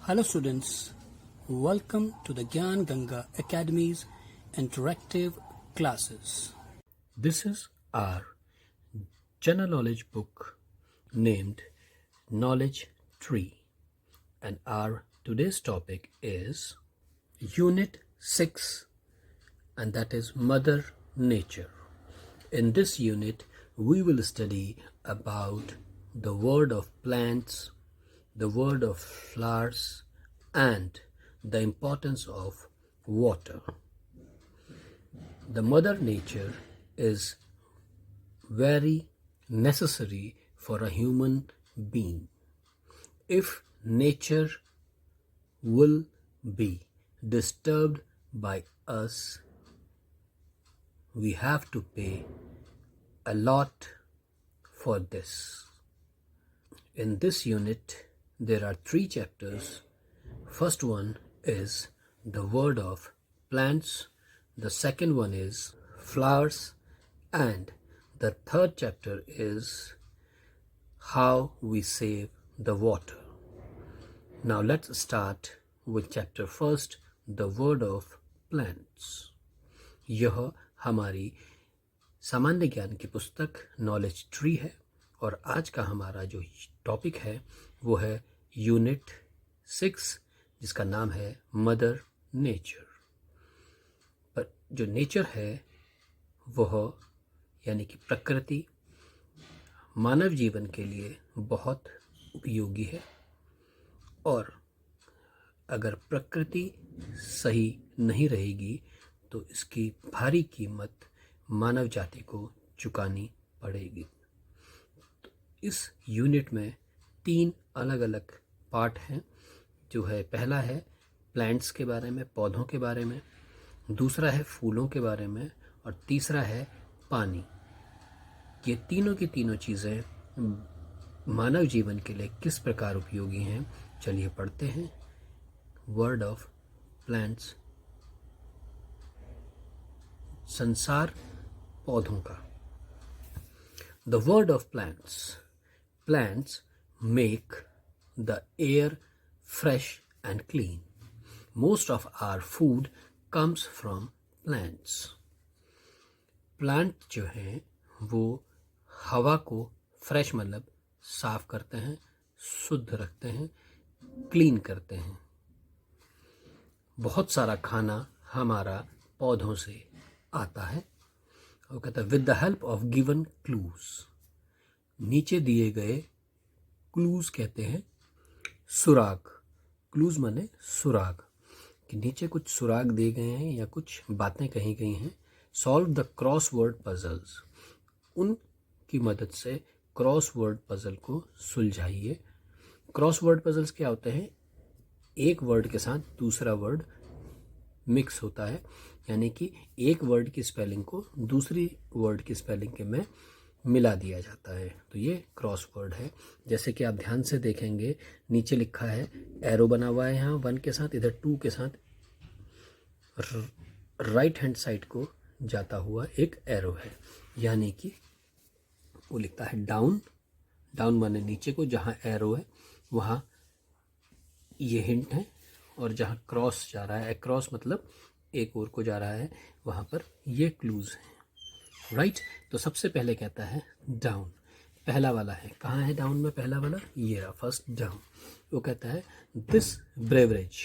Hello students, welcome to the Gyan Ganga Academy's interactive classes. This is our general knowledge book named Knowledge Tree, and our today's topic is Unit 6, and that is Mother Nature. In this unit, we will study about the world of plants, the world of flowers, and the importance of water. The Mother Nature is very necessary for a human being. If nature will be disturbed by us, we have to pay a lot for this. In this unit, there are 3 chapters. First one is the world of plants, the second one is flowers, and the third chapter is how we save the water. Now let's start with chapter first, the world of plants. यह हमारी सामान्य ज्ञान की पुस्तक knowledge tree है और आज का हमारा जो टॉपिक है वो है यूनिट 6, जिसका नाम है मदर नेचर। पर जो नेचर है वह यानी कि प्रकृति मानव जीवन के लिए बहुत उपयोगी है, और अगर प्रकृति सही नहीं रहेगी तो इसकी भारी कीमत मानव जाति को चुकानी पड़ेगी। तो इस यूनिट में 3 अलग अलग पार्ट हैं। जो है, पहला है प्लांट्स के बारे में, पौधों के बारे में, दूसरा है फूलों के बारे में, और तीसरा है पानी। ये तीनों की तीनों चीज़ें मानव जीवन के लिए किस प्रकार उपयोगी हैं, चलिए पढ़ते हैं। वर्ड ऑफ प्लांट्स, संसार पौधों का। The word of plants, plants make the air fresh and clean. Most of our food comes from plants. Plant जो हैं वो हवा को फ्रेश मतलब साफ करते हैं, शुद्ध रखते हैं, क्लीन करते हैं। बहुत सारा खाना हमारा पौधों से आता है। वो कहता है with the help of given clues. नीचे दिए गए क्लूज कहते हैं सुराग। क्लूज माने सुराग, कि नीचे कुछ सुराग दिए गए हैं या कुछ बातें कही गई हैं। Solve the cross word puzzles, उनकी मदद से क्रॉस वर्ड पजल को सुलझाइए। क्रॉस वर्ड पजल्स क्या होते हैं? एक वर्ड के साथ दूसरा वर्ड मिक्स होता है, यानी कि एक वर्ड की स्पेलिंग को दूसरी वर्ड की स्पेलिंग के में मिला दिया जाता है, तो ये क्रॉस वर्ड है। जैसे कि आप ध्यान से देखेंगे, नीचे लिखा है, एरो बना हुआ है यहाँ 1 के साथ, इधर 2 के साथ राइट हैंड साइड को जाता हुआ एक एरो है, यानी कि वो लिखता है डाउन। डाउन माने नीचे को, जहाँ एरो है वहाँ ये हिंट है, और जहाँ क्रॉस जा रहा है, क्रॉस मतलब एक और को जा रहा है, वहाँ पर ये क्लूज हैं। राइट, तो सबसे पहले कहता है डाउन, पहला वाला है। कहाँ है डाउन में पहला वाला? ये रहा फर्स्ट डाउन। वो कहता है this beverage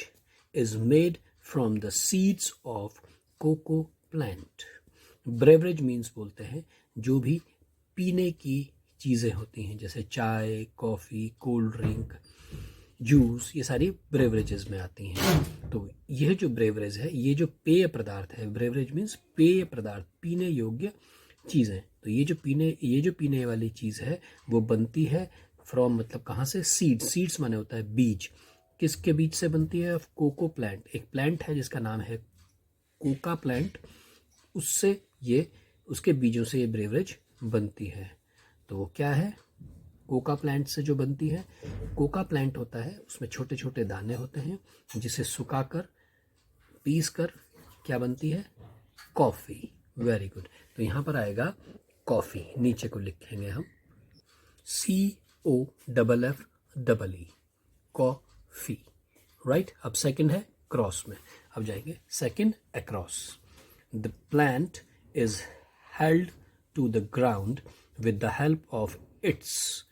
is made from the seeds of cocoa plant. Beverage means बोलते हैं जो भी पीने की चीज़ें होती हैं, जैसे चाय, कॉफ़ी, कोल्ड ड्रिंक, जूस, ये सारी ब्रेवरेजेस में आती हैं। तो यह जो ब्रेवरेज है, ये जो पेय पदार्थ है, ब्रेवरेज मीन्स पेय पदार्थ, पीने योग्य चीज़ें। तो ये जो पीने वाली चीज़ है वो बनती है फ्रॉम, मतलब कहाँ से? सीड्स माने होता है बीज। किसके बीज से बनती है? Cocoa plant. एक प्लांट है जिसका नाम है कोका प्लांट, उससे ये, उसके बीजों से ये ब्रेवरेज बनती है। तो वो क्या है? कोका प्लांट से जो बनती है। कोका प्लांट होता है, उसमें छोटे छोटे दाने होते हैं, जिसे सुखाकर पीस कर क्या बनती है? कॉफ़ी। Very good. तो यहाँ पर आएगा कॉफ़ी, नीचे को लिखेंगे हम COFFE, कॉफ़ी। राइट। अब सेकंड है क्रॉस में, अब जाएंगे second across. The plant is held to the ground with the help of its.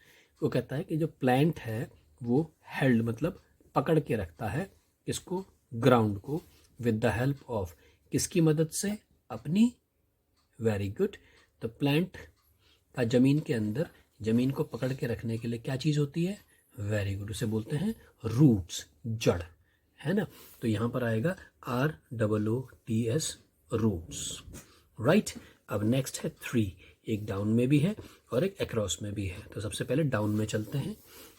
वो कहता है कि जो प्लांट है वो हेल्ड मतलब पकड़ के रखता है इसको, ग्राउंड को, विद द हेल्प ऑफ, किसकी मदद से, अपनी। Very good. तो प्लांट का जमीन के अंदर, जमीन को पकड़ के रखने के लिए क्या चीज होती है? वेरी गुड, उसे बोलते हैं रूट्स, जड़, है ना। तो यहां पर आएगा ROOTS, रूट्स, राइट। अब नेक्स्ट है 3, एक डाउन में भी है और एक अक्रॉस में भी है। तो सबसे पहले डाउन में चलते हैं,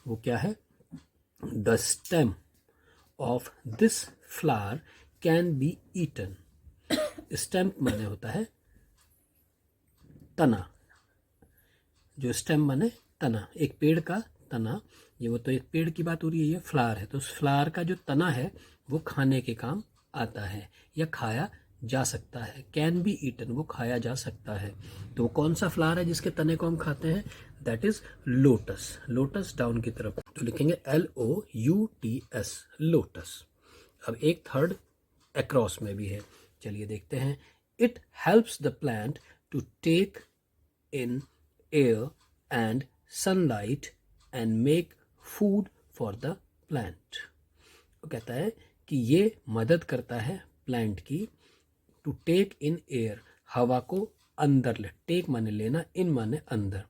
वो क्या है? The stem of this flower can be eaten. Stem माने होता है तना, जो स्टेम माने तना, एक पेड़ का तना। ये वो तो एक पेड़ की बात हो रही है, ये फ्लावर है, तो उस फ्लावर का जो तना है वो खाने के काम आता है या खाया जा सकता है। कैन बी ईटन, वो खाया जा सकता है। तो वो कौन सा फ्लावर है जिसके तने को हम खाते हैं? That is lotus. Lotus down की तरफ तो लिखेंगे LOUTS, लोटस। अब एक थर्ड अक्रॉस में भी है, चलिए देखते हैं। It helps the plant to take in air and sunlight and make food for the plant. वो कहता है कि ये मदद करता है प्लांट की, टू टेक इन एयर, हवा को अंदर ले, टेक माने लेना, इन माने अंदर,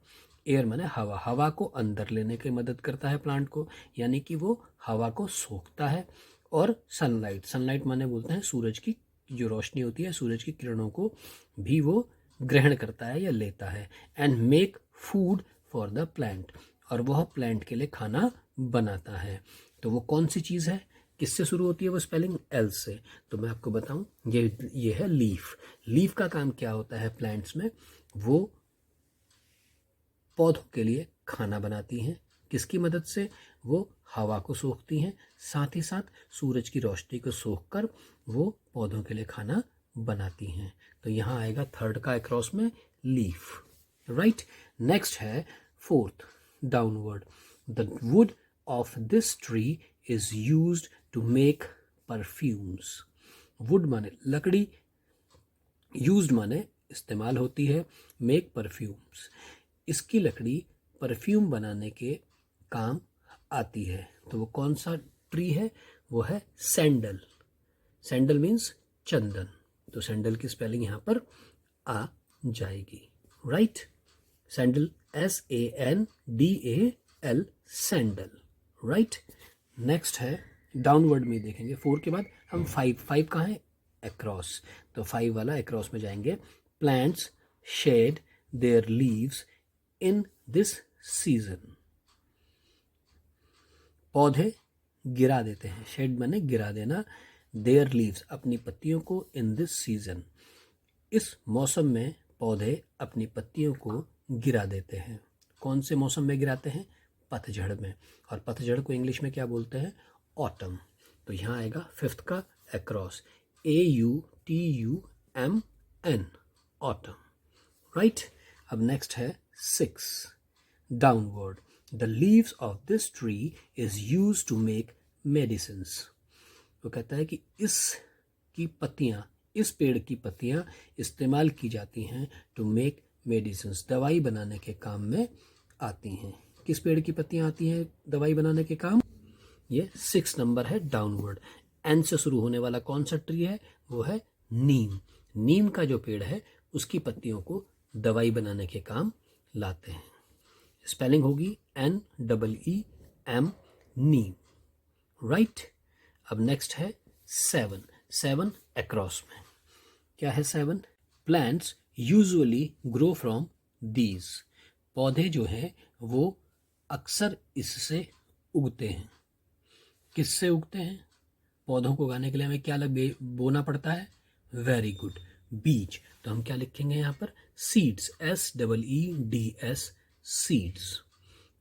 एयर माने हवा, हवा को अंदर लेने की मदद करता है प्लांट को, यानी कि वो हवा को सोखता है। और सनलाइट, सनलाइट माने बोलते हैं सूरज की जो रोशनी होती है, सूरज की किरणों को भी वो ग्रहण करता है या लेता है। And make food for the plant, और वह प्लांट के लिए खाना बनाता है। तो वो कौन सी चीज़ है, किससे शुरू होती है वो स्पेलिंग? L से। तो मैं आपको बताऊं, ये है लीफ। लीफ का काम क्या होता है प्लांट्स में? वो पौधों के लिए खाना बनाती हैं। किसकी मदद से? वो हवा को सोखती हैं, साथ ही साथ सूरज की रोशनी को सोख कर वो पौधों के लिए खाना बनाती हैं। तो यहाँ आएगा थर्ड का अक्रॉस में लीफ, राइट। नेक्स्ट है fourth, downward. The wood of this tree is used to make perfumes. Wood माने लकड़ी, यूज्ड माने इस्तेमाल होती है, मेक परफ्यूम्स, इसकी लकड़ी परफ्यूम बनाने के काम आती है। तो वो कौन सा ट्री है? वो है सैंडल। सैंडल मीन्स चंदन, तो सैंडल की स्पेलिंग यहाँ पर आ जाएगी, right. Sandal SANDAL, sandal, right. Next है डाउनवर्ड में देखेंगे, 4 के बाद हम 5 कहाँ है? अक्रॉस। तो 5 वाला अक्रॉस में जाएंगे। Plants shade there leaves in this season. पौधे गिरा देते हैं, शेड माने गिरा देना, देयर लीव्स अपनी पत्तियों को, इन दिस सीजन, इस मौसम में पौधे अपनी पत्तियों को गिरा देते हैं। कौन से मौसम में गिराते हैं? पतझड़ में। और पतझड़ को इंग्लिश में क्या बोलते हैं? ऑटम। तो यहाँ आएगा फिफ्थ का अक्रॉस, AUTUMN, ऑटम, राइट। अब नेक्स्ट है 6, downward. The leaves of this tree is use to make medicines. वो कहता है कि इसकी पत्तियां, इस पेड़ की पत्तियां इस्तेमाल की जाती हैं टू मेक मेडिसिन्स, दवाई बनाने के काम में आती हैं। किस पेड़ की पत्तियां आती हैं दवाई बनाने के काम? ये 6 नंबर है डाउनवर्ड। एन से शुरू होने वाला कौन सा ट्री है? वो है नीम। नीम का जो पेड़ है उसकी पत्तियों को दवाई बनाने के काम लाते हैं। स्पेलिंग होगी NEEM, नीम, राइट। अब नेक्स्ट है 7 अक्रॉस में। क्या है 7? Plants usually grow from these. पौधे जो हैं वो अक्सर इससे उगते हैं। किससे उगते हैं? पौधों को उगाने के लिए हमें क्या बोना पड़ता है? वेरी गुड, बीज। तो हम क्या लिखेंगे यहाँ पर? Seeds, SEEDS, seeds,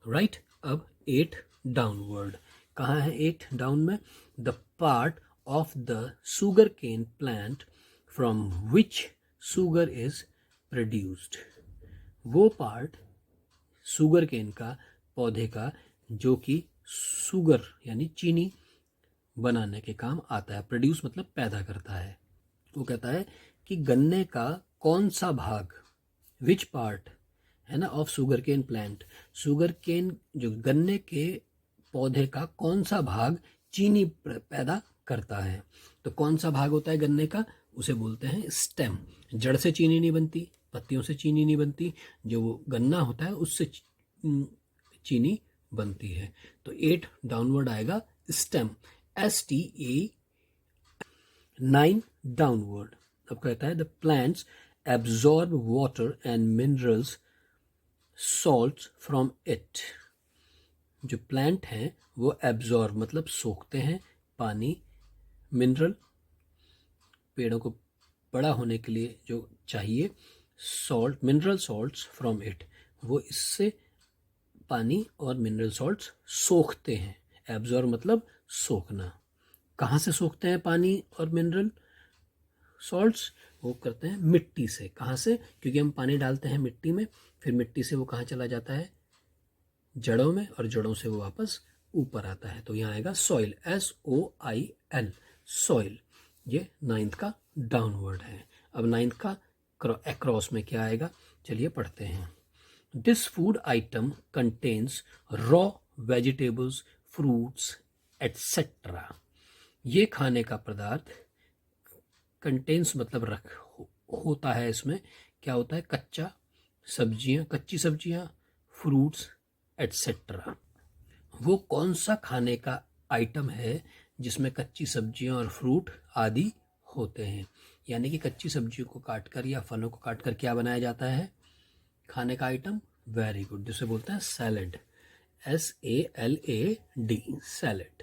right. अब 8 डाउनवर्ड। कहाँ है 8 डाउन में? The part of the sugar cane plant from which sugar is produced. वो पार्ट सुगर केन का, पौधे का, जो कि सुगर यानी चीनी बनाने के काम आता है। प्रोड्यूस मतलब पैदा करता है। वो कहता है कि गन्ने का कौन सा भाग, विच पार्ट है ना of sugar cane plant, sugar cane जो गन्ने के पौधे का कौन सा भाग चीनी पैदा करता है। तो कौन सा भाग होता है गन्ने का, उसे बोलते हैं स्टेम। जड़ से चीनी नहीं बनती, पत्तियों से चीनी नहीं बनती, जो वो गन्ना होता है उससे चीनी बनती है। तो 8 डाउनवर्ड आएगा स्टेम, STA। 9 डाउनवर्ड। अब कहता है the plants absorb water and minerals salt from it. जो प्लांट हैं वो एब्जॉर्ब मतलब सोखते हैं पानी, मिनरल पेड़ों को बड़ा होने के लिए जो चाहिए, salt mineral salts from it, वो इससे पानी और मिनरल सॉल्ट्स सोखते हैं। एब्जॉर्ब मतलब सोखना। कहाँ से सोखते हैं पानी और मिनरल सॉल्ट्स, वो करते हैं मिट्टी से। कहाँ से, क्योंकि हम पानी डालते हैं मिट्टी में, फिर मिट्टी से वो कहाँ चला जाता है, जड़ों में, और जड़ों से वो वापस ऊपर आता है। तो यहाँ आएगा सॉइल, SOIL, सॉइल। ये 9th का डाउनवर्ड है। अब 9th का अक्रॉस में क्या आएगा, चलिए पढ़ते हैं। This food item contains raw vegetables, fruits etcetera. ये खाने का पदार्थ, कंटेन्स मतलब होता है, इसमें क्या होता है, कच्चा सब्जियां, कच्ची सब्जियां, फ्रूट्स एटसेट्रा। वो कौन सा खाने का आइटम है जिसमें कच्ची सब्जियां और फ्रूट आदि होते हैं। यानी कि कच्ची सब्जियों को काटकर या फलों को काटकर क्या बनाया जाता है खाने का आइटम, वेरी गुड, जिसे बोलते हैं सैलड, SALAD, सैलड,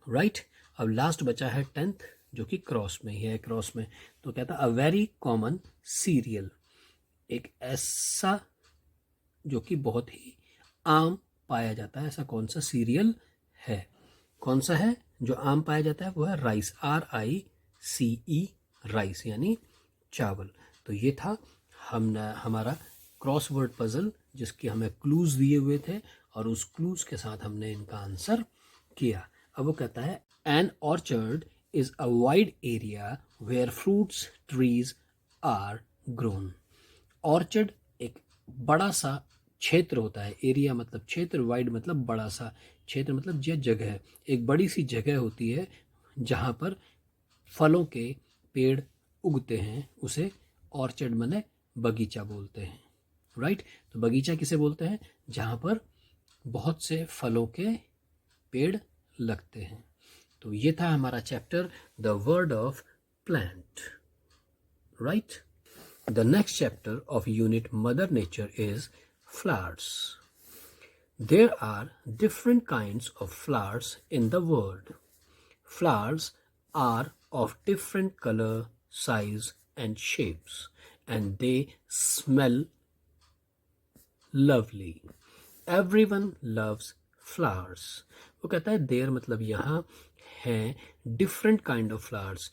राइट। अब लास्ट बचा है 10th, जो कि क्रॉस में ही है। क्रॉस में तो कहता है अ वेरी कॉमन सीरियल, एक ऐसा जो कि बहुत ही आम पाया जाता है, ऐसा कौन सा सीरियल है। कौन सा है जो आम पाया जाता है, वो है राइस, RICE, राइस यानी चावल। तो ये था हमारा क्रॉसवर्ड पजल, जिसके हमें क्लूज दिए हुए थे और उस क्लूज के साथ हमने इनका आंसर किया। अब वो कहता है an orchard is a wide area where fruits trees are grown. Orchard एक बड़ा सा क्षेत्र होता है, एरिया मतलब क्षेत्र, वाइड मतलब बड़ा सा, क्षेत्र मतलब यह जगह, एक बड़ी सी जगह होती है जहाँ पर फलों के पेड़ उगते हैं, उसे ऑर्चर्ड माने बगीचा बोलते हैं, राइट। तो बगीचा किसे बोलते हैं, जहाँ पर बहुत से फलों के पेड़ लगते हैं। तो ये था हमारा chapter the word of plant, right. The next chapter of unit Mother Nature is flowers. There are different kinds of flowers in the world. Flowers are of different color, size and shapes, and they smell lovely. Everyone loves flowers. वो कहता है देर मतलब यहाँ है, different kind of flowers,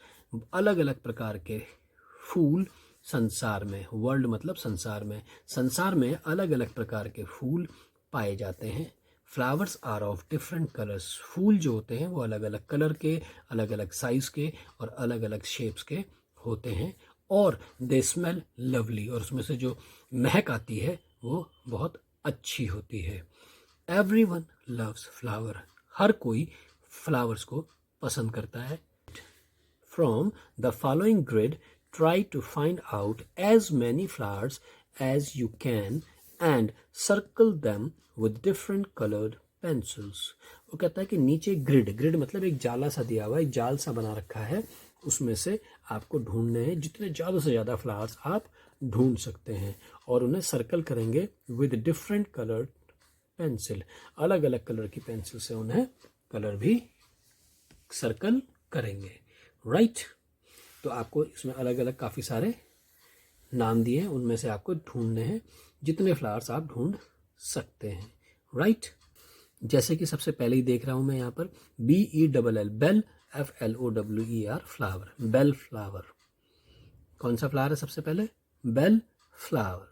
अलग अलग प्रकार के फूल संसार में, वर्ल्ड मतलब संसार में, संसार में अलग अलग प्रकार के फूल पाए जाते हैं। Flowers are of different colours, फूल जो होते हैं वो अलग अलग कलर के, अलग अलग साइज के और अलग अलग शेप्स के होते हैं। और दे स्मेल लवली, और उसमें से जो महक आती है वो बहुत अच्छी होती है। एवरीवन लव्स फ्लावर, हर कोई फ्लावर्स को पसंद करता है। From the following grid try to find out as many flowers as you can and circle them with different colored pencils. वो कहता है कि नीचे ग्रिड मतलब एक जाला सा दिया हुआ है, एक जाल सा बना रखा है, उसमें से आपको ढूंढने हैं जितने ज़्यादा से ज़्यादा फ्लावर्स आप ढूंढ सकते हैं, और उन्हें सर्कल करेंगे विद डिफरेंट कलर्ड पेंसिल, अलग अलग कलर की पेंसिल से उन्हें कलर भी सर्कल करेंगे, राइट। तो आपको इसमें अलग अलग काफ़ी सारे नाम दिए हैं, उनमें से आपको ढूंढने हैं जितने फ्लावर्स आप ढूंढ सकते हैं, राइट। जैसे कि सबसे पहले ही देख रहा हूं मैं यहाँ पर BELL, bell, FLOWER, flower, bell flower. कौन सा फ्लावर है सबसे पहले, बेल फ्लावर।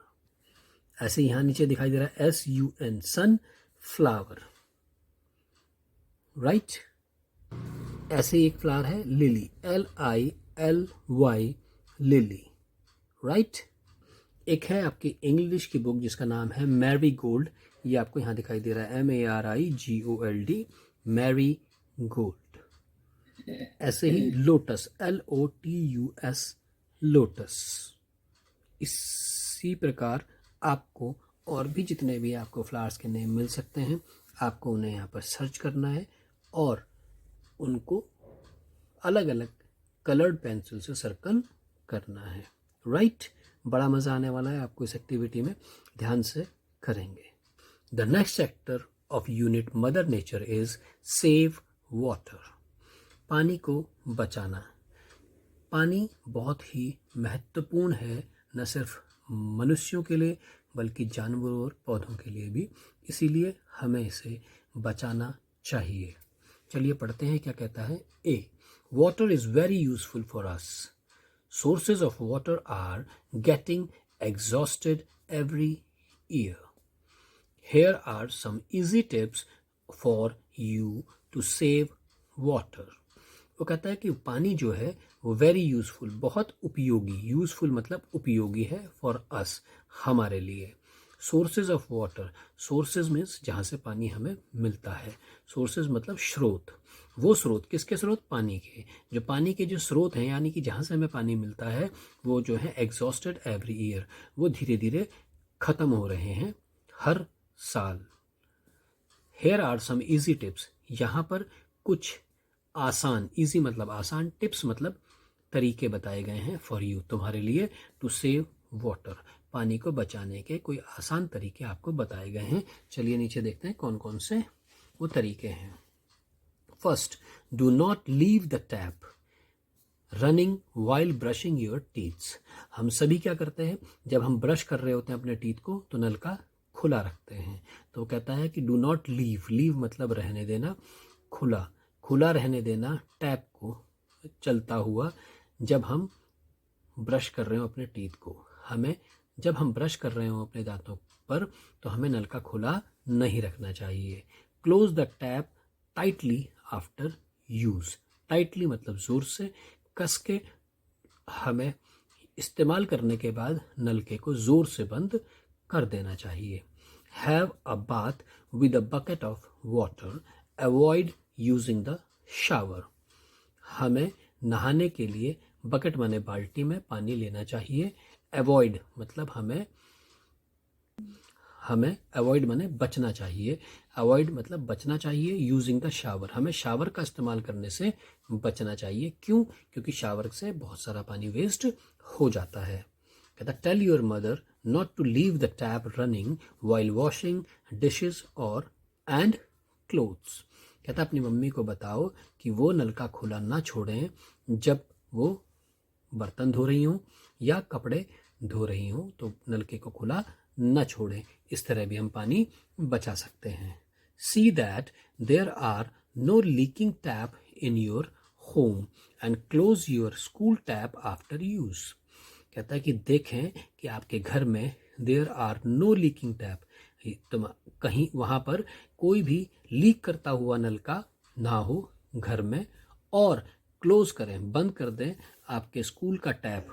ऐसे यहाँ नीचे दिखाई दे रहा है SUN, सन फ्लावर, राइट। ऐसे ही एक फ्लावर है लिली, LILY, लिली, राइट। एक है आपकी इंग्लिश की बुक जिसका नाम है मैरी गोल्ड, ये आपको यहाँ दिखाई दे रहा है MARIGOLD, मैरी गोल्ड। ऐसे ही लोटस, LOTUS, लोटस। इसी प्रकार आपको और भी जितने भी आपको फ्लावर्स के नेम मिल सकते हैं, आपको उन्हें यहाँ पर सर्च करना है और उनको अलग अलग कलर्ड पेंसिल से सर्कल करना है, राइट। बड़ा मज़ा आने वाला है आपको इस एक्टिविटी में, ध्यान से करेंगे। The next chapter of unit mother nature is save water, पानी को बचाना। पानी बहुत ही महत्वपूर्ण है, न सिर्फ मनुष्यों के लिए बल्कि जानवरों और पौधों के लिए भी, इसीलिए हमें इसे बचाना चाहिए। चलिए पढ़ते हैं क्या कहता है। ए, water is very useful for us. Sources of water are getting exhausted every year. Here are some easy tips for you to save water. वो कहता है कि पानी जो है वो वेरी यूजफुल, बहुत उपयोगी, यूजफुल मतलब उपयोगी है, फॉर अस, हमारे लिए। Sources of water, sources means जहाँ से पानी हमें मिलता है, सोर्सेज मतलब स्रोत। वो स्रोत किसके स्रोत? पानी के। जो पानी के जो स्रोत हैं यानी कि जहाँ से हमें पानी मिलता है वो जो है एग्जॉस्टेड एवरी ईयर, वो धीरे धीरे ख़त्म हो रहे हैं हर साल। Here are some easy tips, यहाँ पर कुछ आसान, इजी मतलब आसान, टिप्स मतलब तरीके बताए गए हैं फॉर यू, तुम्हारे लिए, टू सेव वाटर, पानी को बचाने के कोई आसान तरीके आपको बताए गए हैं। चलिए नीचे देखते हैं कौन कौन से वो तरीके हैं। First, do not leave the tap running while brushing your teeths. हम सभी क्या करते हैं, जब हम ब्रश कर रहे होते हैं अपने टीथ को तो नल का खुला रखते हैं। तो कहता है कि डू नॉट लीव, लीव मतलब रहने देना, खुला, खुला रहने देना टैप को चलता हुआ जब हम ब्रश कर रहे हो अपने टीथ को। हमें जब हम ब्रश कर रहे हो अपने दांतों पर तो हमें नल का खुला नहीं रखना चाहिए। Close the tap tightly after use, tightly मतलब जोर से, कस के हमें इस्तेमाल करने के बाद नलके को जोर से बंद कर देना चाहिए। Have a bath with a bucket of water, avoid using the shower. हमें नहाने के लिए बकेट माने बाल्टी में पानी लेना चाहिए। अवॉइड मतलब हमें अवॉइड माने बचना चाहिए, अवॉइड मतलब बचना चाहिए। यूजिंग द शावर, हमें शावर का इस्तेमाल करने से बचना चाहिए। क्यों? क्योंकि शावर से बहुत सारा पानी वेस्ट हो जाता है। कहता tell your mother not to leave the tap running while washing dishes और एंड क्लोथ्स। कहता अपनी मम्मी को बताओ कि वो नल का खुला ना छोड़ें जब वो बर्तन धो रही हों या कपड़े धो रही हों, तो नलके को खुला न छोड़ें। इस तरह भी हम पानी बचा सकते हैं। See that there are no leaking tap in your home and close your school tap after use. कहता है कि देखें कि आपके घर में there are no leaking tap, तो कहीं वहाँ पर कोई भी लीक करता हुआ नल का ना हो घर में, और क्लोज करें, बंद कर दें आपके स्कूल का टैप,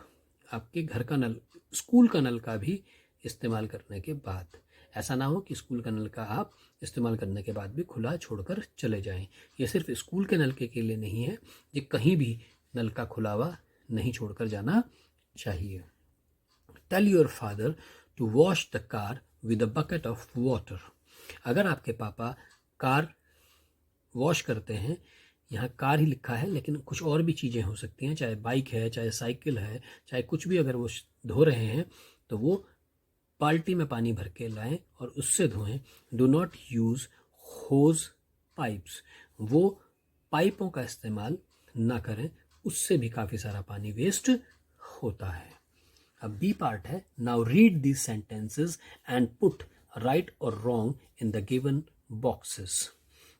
आपके घर का नल, स्कूल का नल का भी इस्तेमाल करने के बाद। ऐसा ना हो कि स्कूल का नल का आप इस्तेमाल करने के बाद भी खुला छोड़कर चले जाएं। ये सिर्फ स्कूल के नलके के लिए नहीं है, ये कहीं भी नल का खुला हुआ नहीं छोड़कर जाना चाहिए। Tell your father to wash the car with a bucket of water. अगर आपके पापा कार वॉश करते हैं, यहाँ कार ही लिखा है लेकिन कुछ और भी चीज़ें हो सकती हैं, चाहे बाइक है, चाहे साइकिल है, चाहे कुछ भी, अगर वो धो रहे हैं तो वो बाल्टी में पानी भर के लाएं और उससे धोएं। Do not use hose pipes, वो पाइपों का इस्तेमाल ना करें, उससे भी काफ़ी सारा पानी वेस्ट होता है। अब बी पार्ट है, now read these sentences and put right और wrong in the given boxes.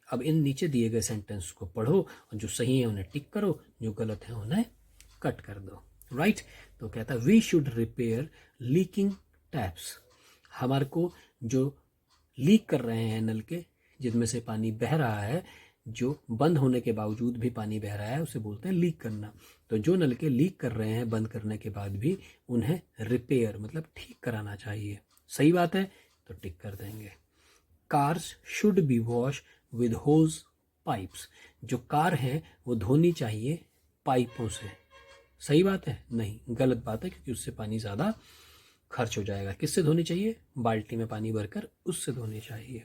अब इन नीचे दिए गए सेंटेंस को पढ़ो और जो सही है उन्हें टिक करो, जो गलत है उन्हें कट कर दो, राइट। तो कहता है we should repair leaking taps. हमारे को जो लीक कर रहे हैं नल के, जिनमें से पानी बह रहा है, जो बंद होने के बावजूद भी पानी बह रहा है उसे बोलते हैं लीक करना। तो जो नलके लीक कर रहे हैं बंद करने के बाद भी, उन्हें रिपेयर मतलब ठीक कराना चाहिए। सही बात है, तो टिक कर देंगे। Cars should be wash with hose pipes. जो कार है वो धोनी चाहिए पाइपों से। सही बात है? नहीं, गलत बात है, क्योंकि उससे पानी ज़्यादा खर्च हो जाएगा। किससे धोनी चाहिए? बाल्टी में पानी भरकर उससे धोनी चाहिए।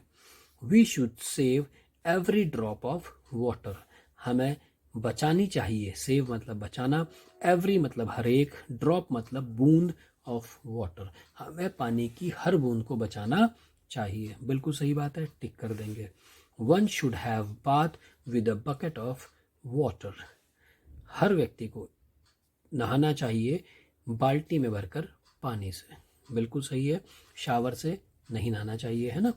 We should save every drop of water. हमें बचानी चाहिए, सेव मतलब बचाना, एवरी मतलब हर एक, ड्रॉप मतलब बूंद ऑफ वाटर। हमें पानी की हर बूंद को बचाना चाहिए। बिल्कुल सही बात है, टिक कर देंगे। One should have bath with a bucket of water. हर व्यक्ति को नहाना चाहिए बाल्टी में भरकर पानी से। बिल्कुल सही है, शावर से नहीं नहाना चाहिए, है ना।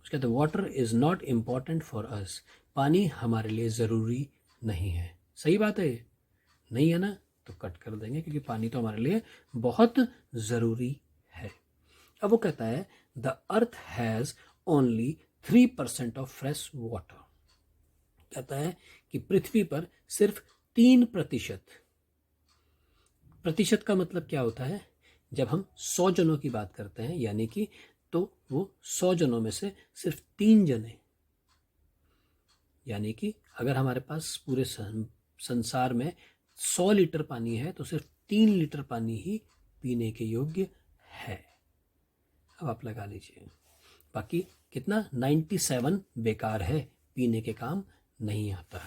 उसके बाद water is not important for us. पानी हमारे लिए ज़रूरी नहीं है। सही बात है? नहीं है ना, तो कट कर देंगे, क्योंकि पानी तो हमारे लिए बहुत ज़रूरी है। अब वो कहता है the earth has only 3% of fresh water. कहता है कि पृथ्वी पर सिर्फ 3%, प्रतिशत का मतलब क्या होता है? जब हम 100 जनों की बात करते हैं, यानी कि तो वो 100 जनों में से सिर्फ 3 जने, यानी कि अगर हमारे पास पूरे संसार में 100 लीटर पानी है तो सिर्फ 3 लीटर पानी ही पीने के योग्य है। अब आप लगा लीजिए, बाकी कितना 97 बेकार है, पीने के काम नहीं आता।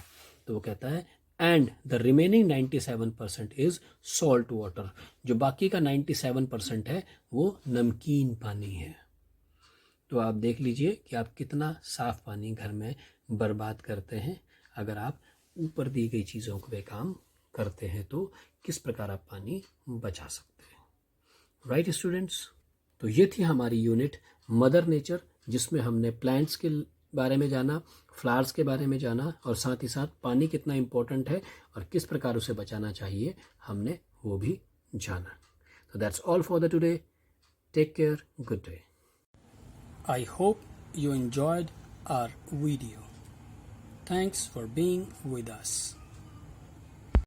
तो वो कहता है and the remaining 97% is salt water. जो बाकी का 97% है वो नमकीन पानी है। तो आप देख लीजिए कि आप कितना साफ पानी घर में बर्बाद करते हैं। अगर आप ऊपर दी गई चीज़ों पे काम करते हैं तो किस प्रकार आप पानी बचा सकते हैं। राइट स्टूडेंट्स, तो ये थी हमारी यूनिट मदर नेचर, जिसमें हमने प्लांट्स के बारे में जाना, फ्लावर्स के बारे में जाना, और साथ ही साथ पानी कितना इम्पोर्टेंट है और किस प्रकार उसे बचाना चाहिए हमने वो भी जाना। So that's all for the today. Take care. Good day. I hope you enjoyed our video. Thanks for being with us.